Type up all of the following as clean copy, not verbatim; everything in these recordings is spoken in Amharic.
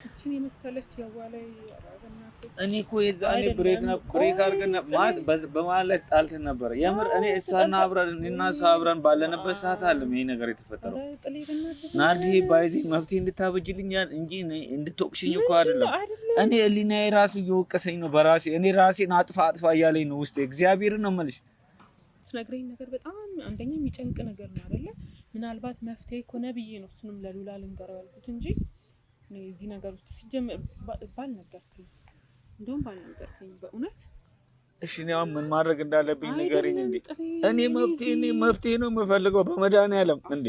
እቺን የመሰለች ያዋላይ እኔ እኮ የዛኔ ብሬክ አድርገን ማለት በመሀል ላይ ጣልተን ነበር። የምር እኔ እሷና አብረን እና እሷ አብረን ባለንበት ሰዓት አለም ይሄ ነገር የተፈጠረው። ናዲ ባይዚ መፍትሄ እንድታበጅልኝ እንጂ እንድትወቅሽኝ እኮ አይደለም። እኔ ህሊናዬ ራሱ እየወቀሰኝ ነው በራሴ። እኔ ራሴን አጥፋ እያለኝ ነው ውስጤ። እግዚአብሔርን ነው የምልሽ። ትነግረኝ ነገር በጣም አንደኛ የሚጨንቅ ነገር ነው አይደለ? ምናልባት መፍትሄ እኮ ነብዬ ነው እሱንም ለሉላ ልንገረው ያልኩት እንጂ እዚህ ነገር ውስጥ ሲጀምር ባልነገርከኝ እንደውም ባልነገርከኝ በእውነት እሺ ነው ምን ማድረግ እንዳለብኝ ንገሪኝ እንዴ። እኔ መፍትሄ ነው የምፈልገው በመድኃኒዓለም እንዴ።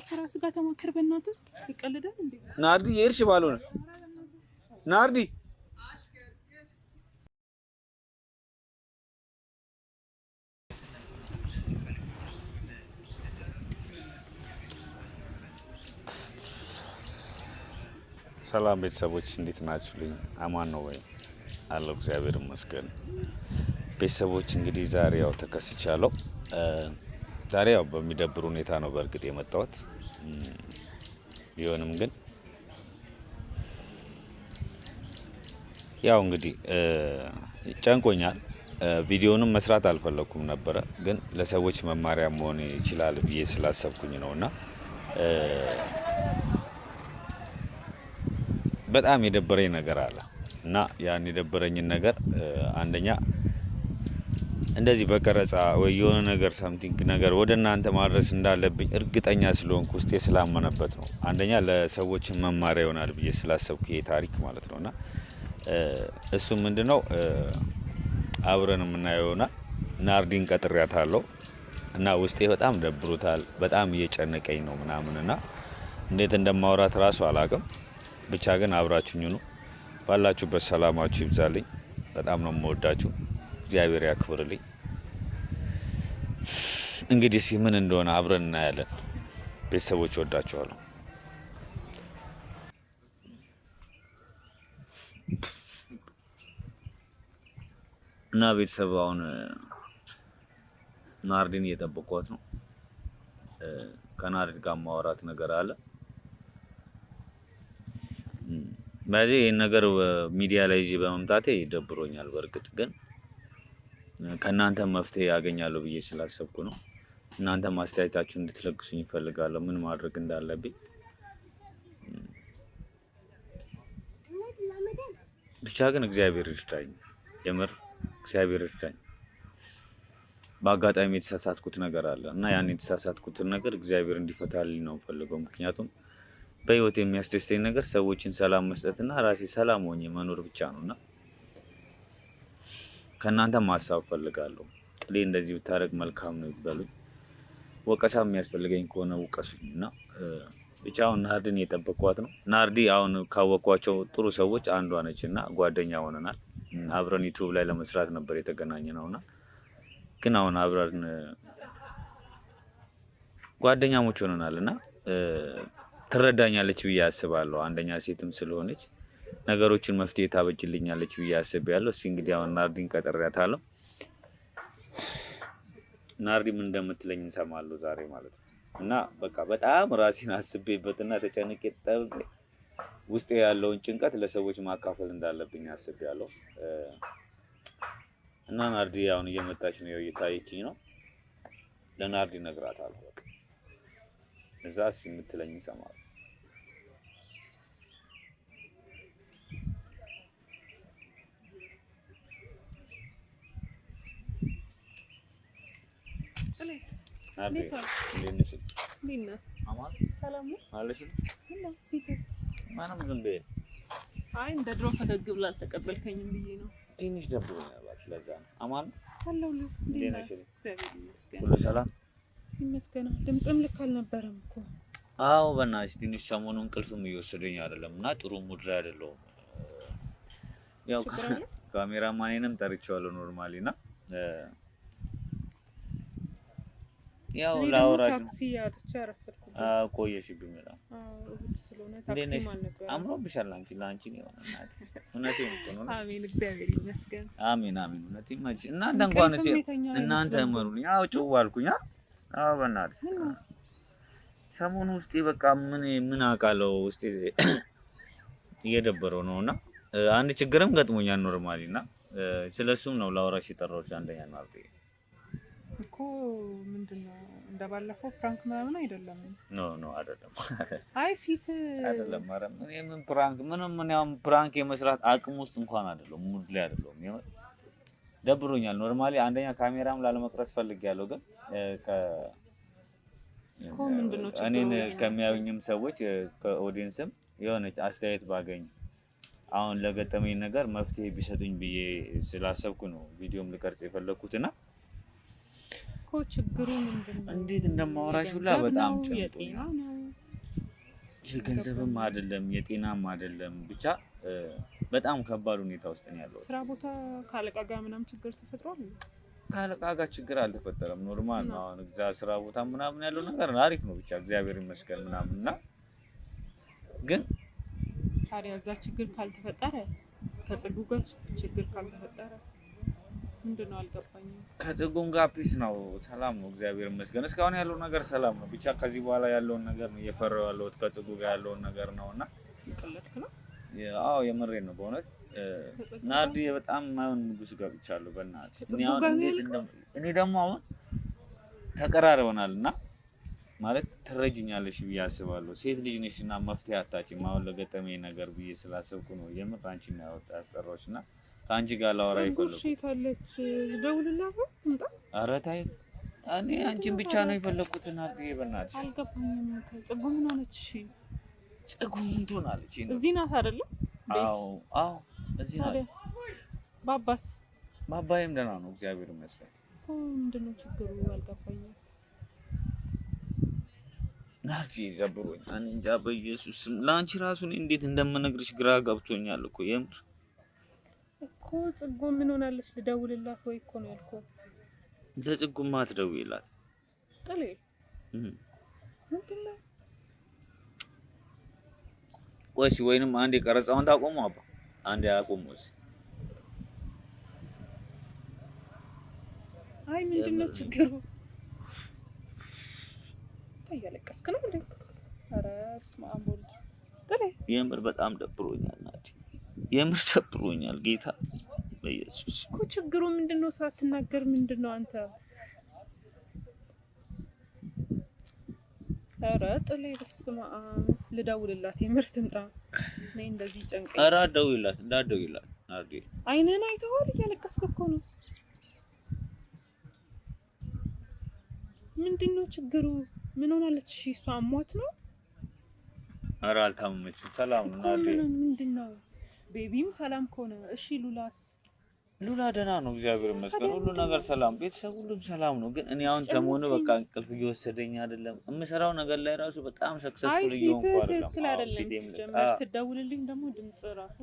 ከራስ ጋር ተማከር በእናትህ። ይቀልዳል እንዴ ናርዲ? የእርሽ ባልሆነ ናርዲ ሰላም ቤተሰቦች እንዴት ናችሁልኝ? አማን ነው ወይ? አለው እግዚአብሔር ይመስገን። ቤተሰቦች እንግዲህ ዛሬ ያው ተከስቻለሁ። ዛሬ ያው በሚደብር ሁኔታ ነው በእርግጥ የመጣሁት። ቢሆንም ግን ያው እንግዲህ ጨንቆኛል። ቪዲዮንም መስራት አልፈለኩም ነበረ፣ ግን ለሰዎች መማሪያ መሆን ይችላል ብዬ ስላሰብኩኝ ነውና በጣም የደበረኝ ነገር አለ እና ያን የደበረኝን ነገር አንደኛ እንደዚህ በቀረጻ ወይ የሆነ ነገር ሳምቲንግ ነገር ወደ እናንተ ማድረስ እንዳለብኝ እርግጠኛ ስለሆንኩ ውስጤ ስላመነበት ነው። አንደኛ ለሰዎች መማሪያ ይሆናል ብዬ ስላሰብኩ ይሄ ታሪክ ማለት ነውና እሱ ምንድነው አብረን የምናየው ይሆናል። ናርዲን ቀጥሬያታለሁ እና ውስጤ በጣም ደብሮታል። በጣም እየጨነቀኝ ነው ምናምንና እንዴት እንደማወራት ራሱ አላቅም። ብቻ ግን አብራችሁኝ ነው። ባላችሁበት ሰላማችሁ ይብዛልኝ። በጣም ነው የምወዳችሁ። እግዚአብሔር ያክብርልኝ። እንግዲህ ምን እንደሆነ አብረን እናያለን። ቤተሰቦች ወዳችኋለሁ። እና ቤተሰብ አሁን ናርዲን እየጠበቅኳት ነው። ከናርዲ ጋር ማውራት ነገር አለ። በዚህ ነገር ሚዲያ ላይ እዚህ በመምጣቴ ይደብሮኛል። በርግጥ ግን ከናንተ መፍትሄ ያገኛለሁ ብዬ ስላሰብኩ ነው። እናንተ ማስተያየታችሁን እንድትለግሱኝ ይፈልጋለሁ፣ ምን ማድረግ እንዳለብኝ። ብቻ ግን እግዚአብሔር ይርዳኝ፣ የምር እግዚአብሔር ይርዳኝ። በአጋጣሚ የተሳሳትኩት ነገር አለ እና ያን የተሳሳትኩትን ነገር እግዚአብሔር እንዲፈታልኝ ነው ፈልገው። ምክንያቱም በህይወት የሚያስደስተኝ ነገር ሰዎችን ሰላም መስጠትና ራሴ ሰላም ሆኜ መኖር ብቻ ነውና ከናንተ ማሳብ ፈልጋለሁ። ጥሌ እንደዚህ ብታረግ መልካም ነው ይበሉኝ። ወቀሳ የሚያስፈልገኝ ከሆነ ወቀሱኝና ብቻ አሁን ናርዲን እየጠበቅኳት ነው። ናርዲ አሁን ካወቋቸው ጥሩ ሰዎች አንዷ ነችና ጓደኛ ሆነናል። አብረን ዩቲዩብ ላይ ለመስራት ነበር የተገናኘነውና ግን አሁን አብረን ጓደኛሞች ሆነናልና ትረዳኛለች ብዬ አስባለሁ። አንደኛ ሴትም ስለሆነች ነገሮችን መፍትሄ ታበጅልኛለች ብዬ አስባለሁ። እሺ እንግዲህ አሁን ናርዲን ቀጥሬያታለሁ። ናርዲ ምን እንደምትለኝ እንሰማለሁ ዛሬ ማለት ነው። እና በቃ በጣም ራሴን አስቤበትና ተጨንቄ ውስጤ ያለውን ጭንቀት ለሰዎች ማካፈል እንዳለብኝ አስቤያለሁ። እና ናርዲ አሁን እየመጣች ነው፣ እየታየችኝ ነው። ለናርዲ ነግራታለሁ። በቃ እዛስ የምትለኝ እንሰማለሁ። አይ እንደ ድሮ ፈገግ ብላ አልተቀበልከኝም ብዬ ነው። ትንሽ ደብሮኛል እባክሽ። ለዛ ነው። አማን አለሁልህ። ሁሉ ሰላም ይመስገን። ድምፅም ልክ አልነበረም እኮ። አዎ በእናትሽ ትንሽ ሰሞኑን እንቅልፍም እየወሰደኝ አይደለም እና ጥሩ ሙድ ላይ አይደለሁም። ያው ካሜራማኔንም ጠርቼዋለሁ ኖርማሊ እና ያው ላውራሽ ታክሲ ያጥቻ አረፈድኩ። ቆየሽብኝ በጣም ስለሆነ ታክሲ ማን ነበር? አምሮብሻል አንቺ ላንቺ ነው ማለት እውነቴን እኮ ነው። አሜን እግዚአብሔር ይመስገን። አሜን አሜን። እውነቴን ማጂ እናንተ እንኳን እናንተ እመሩኝ። ያው ጭው አልኩኝ። አዎ በእናትህ ሰሞኑን ውስጤ በቃ ምን አውቃለሁ ውስጤ እየደበረው ነውና አንድ ችግርም ገጥሞኛል ኖርማሊና ስለሱም ነው ላወራሽ የጠራሁሽ። አንደኛ ነው እኮ ምንድነው እንደባለፈው ፕራንክ ምናምን አይደለም። ኖ አይደለም። አይ ፊት አይደለም ማለት ምን ፕራንክ ምን ያው ፕራንክ የመስራት አቅም ውስጥ እንኳን አይደለም፣ ሙድ ላይ አይደለም። ደብሮኛል ኖርማሊ። አንደኛ ካሜራም ላለመቅረጽ ፈልጌያለሁ፣ ግን ምንድነው እኔን ከሚያዩኝም ሰዎች ከኦዲየንስም የሆነች አስተያየት ባገኝ አሁን ለገጠመኝ ነገር መፍትሄ ቢሰጡኝ ብዬ ስላሰብኩ ነው ቪዲዮም ልቀርጽ የፈለኩትና ችግሩ ምንድነው? እንዴት እንደማወራሽ ሁላ በጣም ጨንቆኛ ነው። የገንዘብም አይደለም የጤናም አይደለም፣ ብቻ በጣም ከባድ ሁኔታ ውስጥ ነው ያለው። ስራ ቦታ ካለቃ ጋር ምናምን ችግር ተፈጥሯል? ካለቃ ጋር ችግር አልተፈጠረም፣ ኖርማል ነው። አሁን እዛ ስራ ቦታ ምናምን ያለው ነገር አሪፍ ነው፣ ብቻ እግዚአብሔር ይመስገን ምናምንና ግን ታዲያ እዛ ችግር ካልተፈጠረ ከጽጉ ጋር ችግር ካልተፈጠረ ምንድነው አልገባኝም። ከጽጉም ጋር ፒስ ነው፣ ሰላም ነው፣ እግዚአብሔር ይመስገን። እስካሁን ያለው ነገር ሰላም ነው። ብቻ ከዚህ በኋላ ያለውን ነገር ነው እየፈራሁ ያለሁት፣ ከጽጉ ጋር ያለውን ነገር ነውና ይቀለጥክ ነው። አዎ የምሬን ነው በእውነት ናርዲ በጣም ማይሆን ንጉስ ገብቻለሁ። በእናትህ እኔ ደግሞ አሁን ተቀራርበናልና ማለት ትረጅኛለሽ ብዬ አስባለሁ። ሴት ልጅ ነሽና መፍትሄ አታጭም አሁን ለገጠመኝ ነገር ብዬ ስላሰብኩ ነው የምር አንቺን ነው ያስጠራሁሽና ከአንቺ ጋር ላወራ ይፈልኩ። ሴት አለች ደውልላት ትምጣ። ኧረ ታይ እኔ አንቺን ብቻ ነው የፈለኩት ናርዲ። በእናትሽ አልገባኝም። ጽጉ ምን ሆነች? እሺ ጽጉ ምን ትሆናለች? እዚህ ናት አይደለ? አዎ እዚህ ናት። ባባዬም ደህና ነው እግዚአብሔር ይመስገን። ምንድነው ችግሩ አልገባኝም። ናርዲ ደብሮኝ እኔ እንጃ በኢየሱስ ለአንቺ ራሱ እንዴት እንደምነግርሽ ግራ ገብቶኛል እኮ የምር እኮ። ጽጉ ምን ሆናለች? ልደውልላት ወይ እኮ ነው ያልኩህ። ለጽጉማ አትደውይላት ጥሌ። ምንድነው? ወይስ ወይንም አንዴ ቀረጻውን ታቆሙ አባ አንዴ አቆሙስ። አይ ምንድነው ችግሩ? ታያለቀስክ ነው እንዴ? ኧረ በስመ አብ ወልድ ጥሌ። የምር በጣም ደብሮኛል ናቲ፣ የምር ደብሮኛል ጌታ በኢየሱስ። እኮ ችግሩ ምንድነው? ሳትናገር ምንድነው አንተ? ኧረ ጥሌ በስመ አብ። ልደውልላት የምር ትምጣ። እኔ እንደዚህ ጨንቀኝ። ኧረ አትደውይላት እንዳትደውይላት ናርዲ። አይነን አይተዋል? እያለቀስክ እኮ ነው። ምንድነው ችግሩ? ምን ሆናለች? እሺ እሷ አሟት ነው? ኧረ አልታመመችም፣ ሰላም ነው ናርዲ። ምንድነው? ቤቢም ሰላም ከሆነ እሺ። ሉላ ደህና ነው እግዚአብሔር ይመስገን፣ ሁሉ ነገር ሰላም፣ ቤተሰብ ሁሉም ሰላም ነው። ግን እኔ አሁን ሰሞኑ በቃ እንቅልፍ እየወሰደኝ አይደለም። የምሰራው ነገር ላይ ራሱ በጣም ሰክሰስፉል እየሆንኩ አይደለም። ትክክል አይደለም። ጀመር ስትደውልልኝ ደግሞ ድምጽ ራሱ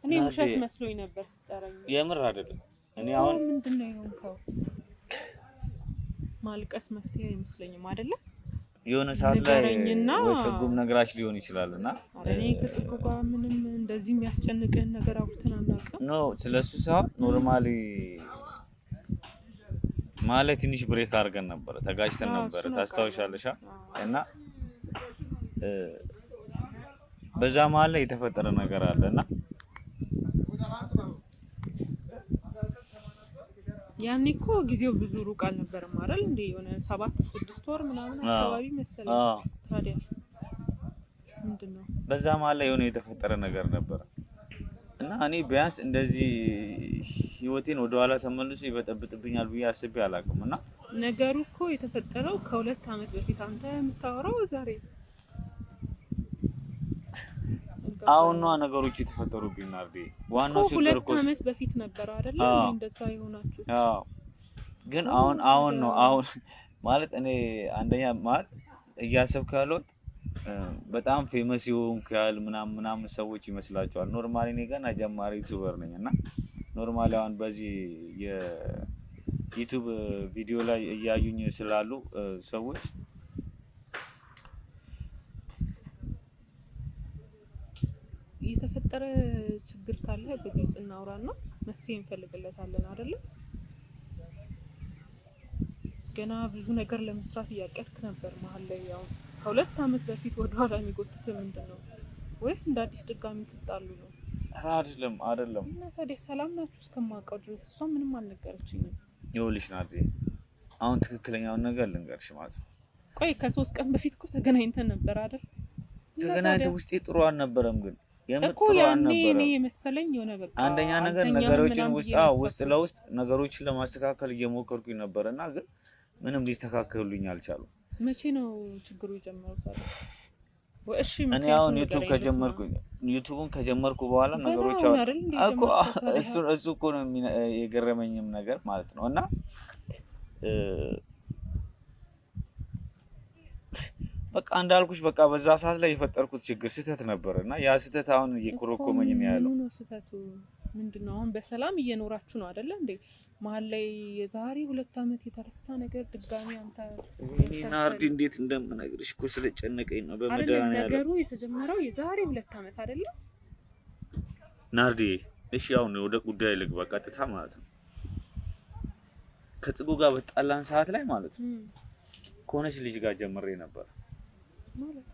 እኔ ውሸት መስሎኝ ነበር ስጠራኝ። የምር አይደለም። እኔ አሁን ምንድነው የሆንከው? ማልቀስ መፍትሄ አይመስለኝም አይደለ? የሆነ ሰዓት ላይ ወይ ጽጉም ነግራሽ ሊሆን ይችላልና እኔ ከጽጉ ጋር ምንም እንደዚህ የሚያስጨንቀን ነገር አውርተን አናውቅም። ኖ ስለሱ ሳይሆን ኖርማሊ ማለት ትንሽ ብሬክ አድርገን ነበር፣ ተጋጭተን ነበር ታስታውሻለሽ? እና በዛ መሀል ላይ የተፈጠረ ነገር አለና ያኔ እኮ ጊዜው ብዙ ሩቅ አልነበረም አይደል እንዴ? የሆነ 7-6 ወር ምናምን አካባቢ መሰለኝ። ታዲያ ምንድነው በዛ መሀል ላይ የሆነ የተፈጠረ ነገር ነበር እና እኔ ቢያንስ እንደዚህ ህይወቴን ወደ ኋላ ተመልሶ ይበጠብጥብኛል ብዬ አስቤ አላውቅም። እና ነገሩ እኮ የተፈጠረው ከ2 አመት በፊት አንተ የምታወራው ዛሬ አሁን ነው ነገሮች የተፈጠሩብኝ ናርዲ። ዋናው ችግር እኮ 2 አመት በፊት ነበር አይደል እንደዛ ይሆናችሁ። አዎ ግን አሁን ነው አሁን ማለት እኔ አንደኛ ማለት እያሰብኩ ያለሁት በጣም ፌመስ ይሆንኩ ያል ምናምን ሰዎች ይመስላቸዋል። ኖርማሊ እኔ ገና ጀማሪ ዩቲዩበር ነኝ እና ኖርማሊ አሁን በዚህ የዩቲዩብ ቪዲዮ ላይ እያዩኝ ስላሉ ሰዎች የተፈጠረ ችግር ካለ በግልጽ እናውራና መፍትሄ እንፈልግለታለን አይደል? ገና ብዙ ነገር ለመስራት እያቀድክ ነበር መሀል ላይ ያው ከ2 አመት በፊት ወደ ኋላ የሚጎትት ምንድነው? ወይስ እንደ አዲስ ድጋሚ ትጣሉ ነው? አይደለም እና ታዲያ ሰላም ናችሁ እስከማውቀው ድረስ? እሷ ምንም አልነገረችኝም። ይኸውልሽ ናርዲ አሁን ትክክለኛውን ነገር ልንገርሽ ማለት ነው። ቆይ ከ3 ቀን በፊት እኮ ተገናኝተን ነበር አይደል? ተገናኝተን ውስጤ ጥሩ አልነበረም ግን እኮ ያኔ እኔ የመሰለኝ የሆነ በቃ አንደኛ ነገር ነገሮችን ውስጥ ለውስጥ ነገሮችን ለማስተካከል እየሞከርኩኝ ነበርና ግን ምንም ሊስተካከሉልኝ አልቻሉም። መቼ ነው ችግሩ የጀመረው ታዲያ? እሺ እኔ አሁን ዩቲዩብን ከጀመርኩ በኋላ ነገሮች እኮ እሱ እኮ ነው የገረመኝም ነገር ማለት ነው። እና በቃ እንዳልኩሽ በቃ በዛ ሰዓት ላይ የፈጠርኩት ችግር ስህተት ነበር እና ያ ስህተት አሁን እየኮረኮመኝ ነው ያለው። ምኑ ነው ስህተቱ? ምንድነው? አሁን በሰላም እየኖራችሁ ነው አይደል እንዴ? መሀል ላይ የዛሬ 2 አመት የተረሳ ነገር ድጋሚ አንተ ናርዲ እንዴት እንደምነግርሽ እኮ ስለጨነቀኝ ነው። በመዳና ያለው ነገሩ የተጀመረው የዛሬ 2 አመት አይደል ናርዲ? እሺ አሁን ወደ ጉዳይ ልግባ ቀጥታ ማለት ነው። ከጽጉ ጋር በጣላን ሰዓት ላይ ማለት ነው ከሆነች ልጅ ጋር ጀምሬ ነበር ማለት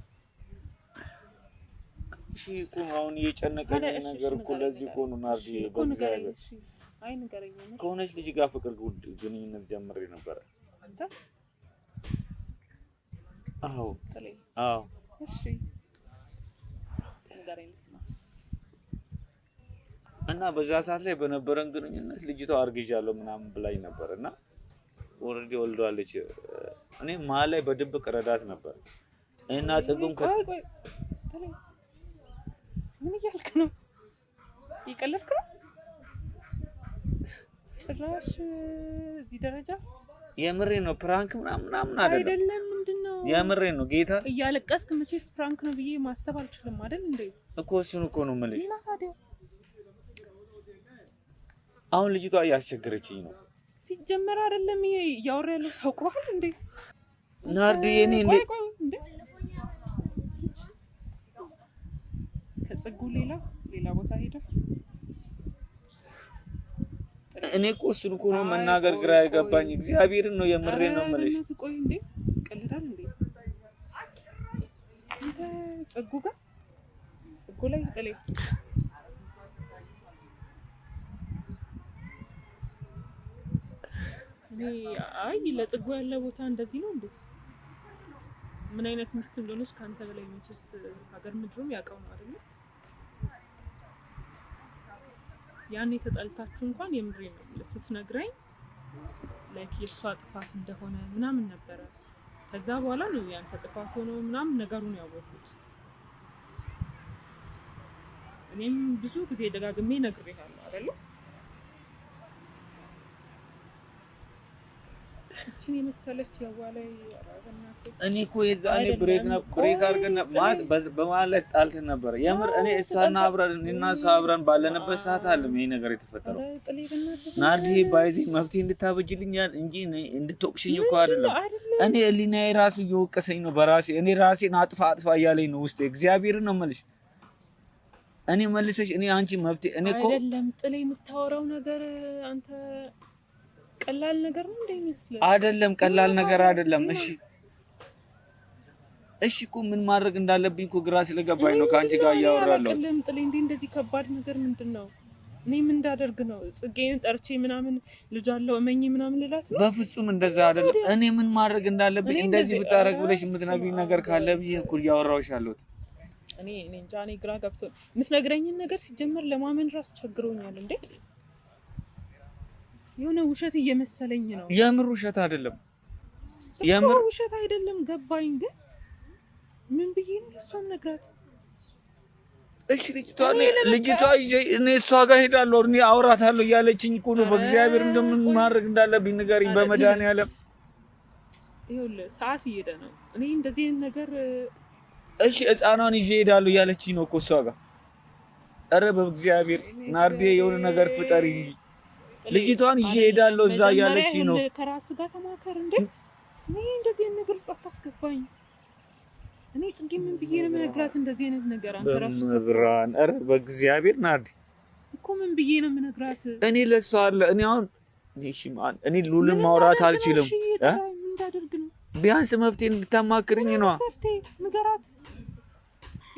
እሺ እኮ አሁን የጨነቀኝ ነገር እኮ ለዚህ እኮ ነው ናርዲ። በእግዚአብሔር እሺ አይ ንገረኝ። ከሆነች ልጅ ጋር ፍቅር ግንኙነት ጀምሬ ነበር አንተ? አዎ እሺ ንገረኝ ልስማ። እና በዛ ሰዓት ላይ በነበረን ግንኙነት ልጅቷ አርግዣለሁ ምናምን ብላኝ ነበርና ኦሬዲ ወልዷለች። እኔ መሀል ላይ በድብቅ ረዳት ነበር እና ጽጉም ቆይ ምን እያልክ ነው? ይቀለድክ ነው ጭራሽ እዚህ ደረጃ? የምሬ ነው። ፕራንክ ምናምን አይደለም። ምንድነው? የምሬ ነው። ጌታ እያለቀስክ መቼስ ፕራንክ ነው ብዬ ማሰብ አልችልም አይደል እንዴ? እኮ እሱን እኮ ነው የምልሽ። እና ታዲያ አሁን ልጅቷ እያስቸገረችኝ ነው። ሲጀመር አይደለም ይሄ ያወራ ያለው ታውቀዋል እንዴ? ናርዲ እኔ እንዴ ከጽጉ ሌላ ቦታ ሄደ። እኔ እኮ እሱን እኮ ነው መናገር ግራ ያጋባኝ። እግዚአብሔርን ነው የምሬን ነው የምልሽ። ቆይ እንዴ ቀልዳል እንዴ እንዴ? ጽጉ ላይ ጥሌ አይ ለጽጉ ያለ ቦታ እንደዚህ ነው እንዴ? ምን አይነት ሚስት እንደሆነች ካንተ በላይ መቼስ ሀገር ምድሩም ያውቀው ነው አይደል? ያኔ ተጣልታችሁ እንኳን የምሬ ነው ስትነግረኝ ላይክ የሷ ጥፋት እንደሆነ ምናምን ነበረ። ከዛ በኋላ ነው ያንተ ጥፋት ሆኖ ምናምን ነገሩን ያወቁት። እኔም ብዙ ጊዜ ደጋግሜ ነግሬሃለሁ አይደል? እቺን የመሰለች ያዋላይ አራገናት። እኔ እኮ የዛኔ ብሬክ አድርገን ማለት በመሀል ላይ ጣልተን ነበር። የምር እኔ እሷና አብረን ባለንበት ሰዓት አለም ይሄ ነገር የተፈጠረው። ናርዲ ባይዚ መፍትሄ እንድታበጅልኝ እንጂ እንድትወቅሽኝ እኮ አይደለም። እኔ ህሊናዬ ራሱ እየወቀሰኝ ነው በራሴ። እኔ ራሴን አጥፋ እያለኝ ነው ውስጤ። እግዚአብሔርን ነው የምልሽ። እኔ መልሰሽ እኔ አንቺ መፍትሄ እኔ እኮ አይደለም ጥሌ የምታወራው ነገር አንተ ቀላል ነገር ነው እንደሚመስል አይደለም። ቀላል ነገር አይደለም። እሺ እኮ ምን ማድረግ እንዳለብኝ እኮ ግራ ስለገባኝ ነው ካንቺ ጋር እያወራለሁ። አይደለም ጥሌ እንደዚህ ከባድ ነገር ምንድነው? እኔ ምን እንዳደርግ ነው? ጽጌን ጠርቼ ምናምን ልጅ አለው እመኝ ምናምን ልላት ነው? በፍጹም እንደዛ አይደለም። እኔ ምን ማድረግ እንዳለብኝ እንደዚህ ብታረግ ብለሽ የምትነግሪኝ ነገር ካለ ብዬ እኮ እያወራሁሽ ያለሁት። እኔ እንጃ እኔ ግራ ገብቶ የምትነግረኝን ነገር ሲጀመር ለማመን ራሱ ቸግሮኛል እንዴ። የሆነ ውሸት እየመሰለኝ ነው። የምር ውሸት አይደለም። የምር ውሸት አይደለም ገባኝ። ግን ምን ብዬ ነው ለሷም ነግራት? እሺ ልጅቷ እኔ እሷ ጋር ሄዳለሁ እኔ አውራታለሁ እያለችኝ እኮ ነው። በእግዚአብሔር እንደምን ማድረግ እንዳለብኝ ንገሪኝ በመድኃኒዓለም። ይኸውልህ ሰዓት እየሄደ ነው። እኔ እንደዚህ አይነት ነገር እሺ ህፃኗን ይዤ እሄዳለሁ እያለችኝ ነው እኮ እሷ ጋር። ኧረ በእግዚአብሔር ናርዲ የሆነ ነገር ፍጠሪ እንጂ ልጅቷን ይዤ እሄዳለሁ እዛ እያለችኝ ነው። ከራስ ጋር ተማከር እንዴ። እኔ እንደዚህ አይነት ነገር አታስገባኝ። እኔ ጽጌ ምን ብዬ ነው የምነግራት እንደዚህ አይነት ነገር? አንተ ራስህ በብራን ኧረ በእግዚአብሔር ናርዲ እኮ ምን ብዬ ነው የምነግራት? እኔ ለሷ አለ እኔ አሁን እኔ ሉልን ማውራት አልችልም። እንዳደርግ ነው ቢያንስ መፍትሄ እንድታማክርኝ ነው። መፍትሄ ንገራት።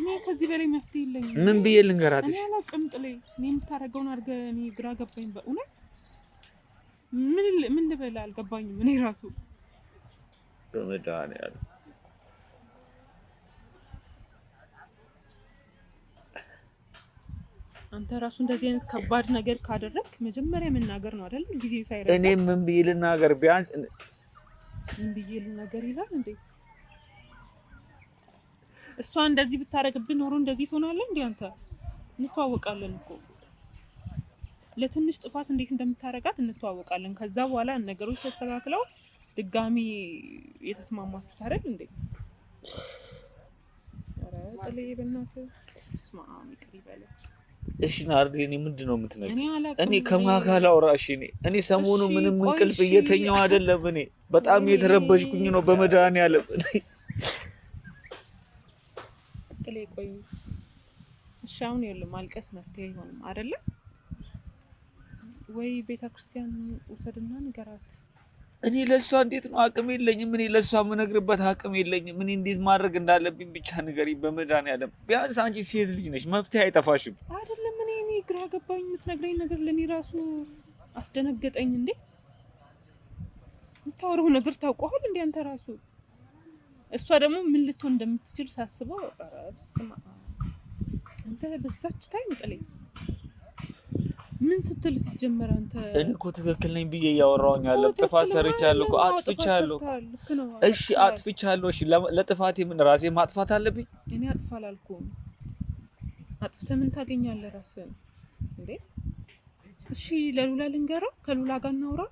እኔ ከዚህ በላይ መፍትሄ የለኝም። ምን ብዬ ልንገራትሽ? እኔ አላውቅም ጥሌ። እኔ የምታደርገውን አድርገህ እኔ ግራ ገባኝ በእውነት። ምን ልበል አልገባኝም። እኔ ራሱ በመድኃኒዓለም አንተ ራሱ እንደዚህ አይነት ከባድ ነገር ካደረክ መጀመሪያ መናገር ነው አይደል? ጊዜ ሳይረሳ እኔ ምን ብዬ ልናገር? ቢያንስ ምን ብዬ ልናገር ይላል እንዴ? እሷ እንደዚህ ብታረግብን ኖሮ እንደዚህ ትሆናለህ እንዴ? አንተ እንተዋወቃለን እኮ ለትንሽ ጥፋት እንዴት እንደምታረጋት እንተዋወቃለን። ከዛ በኋላ ነገሮች ተስተካክለው ድጋሚ የተስማማችሁት አይደል እንዴ? ኧረ ጥሌ በእናትህ ስማ ይቅር ይበለኝ። እሺ ናርዲ፣ እኔ ምንድነው የምትነግሪኝ? እኔ እኔ ከማካል አውራሽ። እኔ ሰሞኑ ምንም እንቅልፍ እየተኛው አይደለም። እኔ በጣም የተረበሽኩኝ ነው በመድኃኒዓለም። ጥሌ ቆይ እሺ፣ አሁን ይኸውልህ ማልቀስ መፍትሄ አይሆንም አይደለ? ወይ ቤተክርስቲያን ውሰድና ንገራት። እኔ ለሷ እንዴት ነው አቅም የለኝም። እኔ ለሷ የምነግርበት አቅም የለኝም። እኔ እንዴት ማድረግ እንዳለብኝ ብቻ ንገሪኝ በመድኃኒዓለም። ቢያንስ አንቺ ሴት ልጅ ነሽ፣ መፍትሄ አይጠፋሽም አይደለም? እኔ ግራ ገባኝ። የምትነግረኝ ነገር ለኔ ራሱ አስደነገጠኝ። እንዴ የምታወራው ነገር ታውቀዋል እንዴ አንተ ራሱ? እሷ ደግሞ ምን ልትሆን እንደምትችል ሳስበው ስማ አንተ በዛች ታይም ጥለኝ ምን ስትል ሲጀመር አንተ እኔ እኮ ትክክል ነኝ ብዬ እያወራሁኝ ያለው ጥፋት ሰርቻለሁ እኮ አጥፍቻለሁ። እሺ አጥፍቻለሁ። እሺ ለጥፋቴ ምን ራሴ ማጥፋት አለብኝ? እኔ አጥፋላልኩም። አጥፍተህ ምን ታገኛለህ ራስህን እንዴ? እሺ ለሉላ ልንገረው፣ ከሉላ ጋር እናውራ።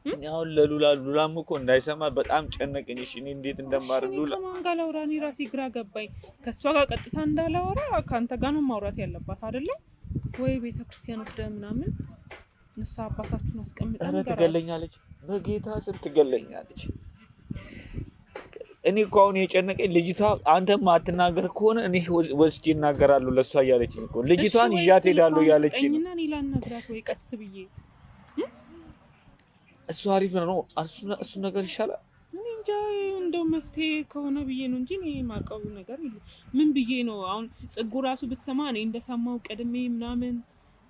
እኔ አሁን ለሉላም እኮ እንዳይሰማ በጣም ጨነቀኝ። እሺ እኔ እንዴት እንደማደርግ ሉላ ከማን ጋር ላውራ? እኔ ራሴ ግራ ገባኝ። ከሷ ጋር ቀጥታ እንዳላወራ ካንተ ጋር ነው ማውራት ያለባት አይደለ? ወይ ቤተክርስቲያን ወስደህ ምናምን ንስሐ አባታችሁን አስቀምጠን ጋር ትገለኛለች። በጌታ ስም ትገለኛለች። እኔ እኮ አሁን የጨነቀኝ ልጅቷ አንተም ማትናገር ከሆነ እኔ ወስጄ እናገራለሁ ለሷ እያለችኝ እኮ ልጅቷን ይዣት ሄዳለሁ እያለችኝ ነው። እና እኔ ላናግራት ወይ ቀስ ብዬ እሱ አሪፍ ነው። እሱ ነገር ይሻላል። እኔ እንጃ እንደው መፍትሄ ከሆነ ብዬ ነው እንጂ እኔ ማቀቡ ነገር ምን ብዬ ነው አሁን? ጽጉ ራሱ ብትሰማ እኔ እንደሰማው ቀድሜ ምናምን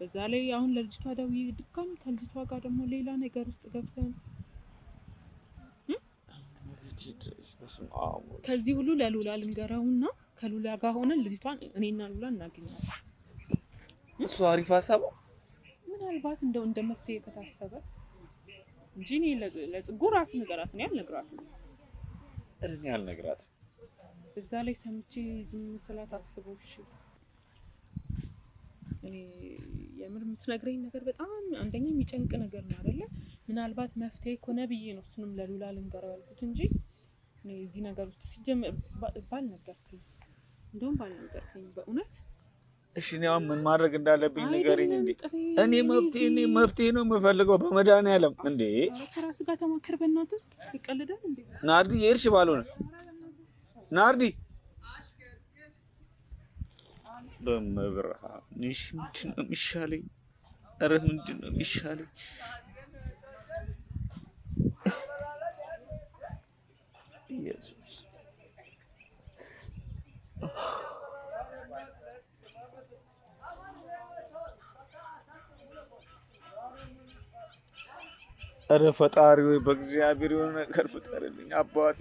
በዛ ላይ አሁን ለልጅቷ ደውዬ ድጋሚ ከልጅቷ ጋር ደግሞ ሌላ ነገር ውስጥ ገብተን ከዚህ ሁሉ ለሉላ ልንገረውና ከሉላ ጋር ሆነን ልጅቷን እኔና ሉላ እናገኛለን። እሱ አሪፍ ሀሳብ ምናልባት እንደው እንደ መፍትሄ ከታሰበ እንጂ እኔ ለጽጉ ራስ ንገራት ነው ያልነግራትም። እኔ ያልነግራትም እዛ ላይ ሰምቼ ዝም ስላት አስበው። እሺ እኔ የምር የምትነግረኝ ነገር በጣም አንደኛ የሚጨንቅ ነገር ነው አይደለ? ምናልባት መፍትሄ ከሆነ ብዬ ነው እሱንም ለሉላ ልንገረው ያልኩት እንጂ እኔ እዚህ ነገር ውስጥ ሲጀመር ባልነገርከኝ በእውነት። እሺ እኔ አሁን ምን ማድረግ እንዳለብኝ ንገሪኝ እንዴ። እኔ መፍትሄ ነው የምፈልገው በመድኃኒዓለም። እንዴ ከራስ ጋር ተማከር በእናትህ። ይቀልዳል እንዴ ናርዲ? የእርሽ ባልሆነ ናርዲ በመብርሃን እሺ ምንድን ነው የሚሻለኝ? ኧረ ምንድን ነው የሚሻለኝ? ኢየሱስ ኧረ ፈጣሪ ወይ በእግዚአብሔር የሆነ ነገር ፍጠርልኝ አባቴ።